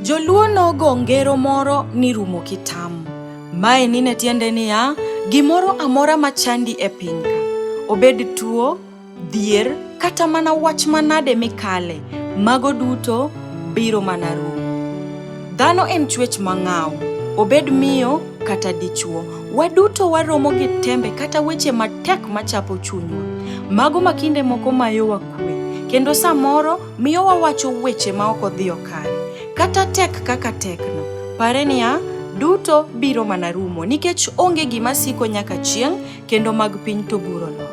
Joluo nogo ngero moro ni rumo kitamu. Mae nine tiende niya, gimoro amora machandi e piny ka, obed tuo, dhier, kata mana wach manade mikale, mago duto biro mana rumo. Dhano en chwech mang'aw, obed miyo kata dichuo. Waduto waromo gi tembe kata weche matek machapo chunywa. Mago makinde moko mayowa kwe, kendo samoro miyo wawacho weche ma ok odhiyo kare. Kata tek kaka tekno, pare niya, duto biro mana rumo nikech onge gima siko nyaka chieng' kendo mag piny to buro lor.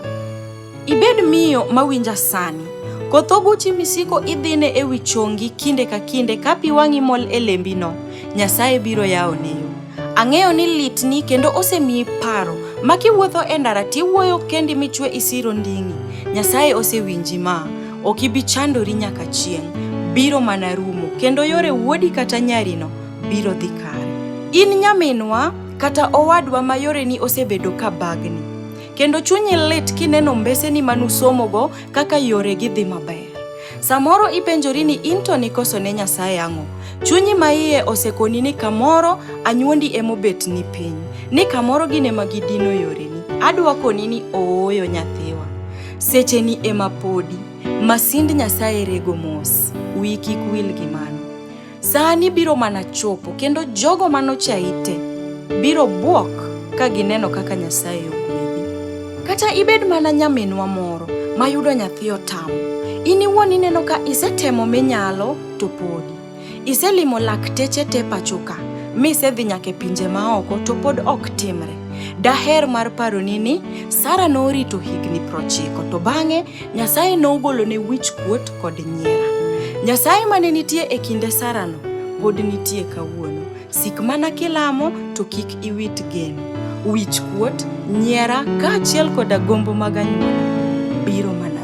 Ibed miyo mawinja sani, koth oguchi misiko idhine e wi chongi kinde ka kinde ka pi wang'i mol e lembino, Nyasaye biro yawo neyo. Ang'eyo ni litni kendo osemiyi paro, ma kiwuotho e ndara tiwuoyo kendi michwe isiro nding'i. Nyasaye osewinji ma, ok ibi chandori nyaka chieng', biro mana rumo, kendo yore wuodi kata nyarino biro dhi kare. In nyaminwa kata owadwa ma yoreni osebedo ka bagni, kendo chunyi lit kineno mbeseni manusomogo kaka yoregi dhi maber. Samoro ipenjori ni in to nikoso ne Nyasaye ang'o. Chunyi ma iye osekoni ni kamoro anyuondi emobet ni piny, ni kamoro gine magidino yoreni. Adwa koni ni ooyo nyathiwa, secheni ema podi, masind Nyasaye rego mos, wiyi kik wil gi mano. Sani biro mana chopo, kendo jogo manochaite biro buok ka gineno kaka Nyasaye ogwedhi. Kata ibed mana nyaminwa moro mayudo nyathi otamo, in iwuon ineno ka isetemo minyalo to podi. Iselimo lakteche te pachoka, misedhi nyaka e pinje maoko to pod ok timre. Daher mar paroni ni Sara norito higni 90 to bang'e Nyasaye nogolo ne wich kuot kod nyiera. Nyasaye mane nitie e kinde Sarano pod nitie kawuono. Sik mana kilamo to kik iwit geno. Wich kuot, nyiera kaachiel kod gombo mag anyuola biro mana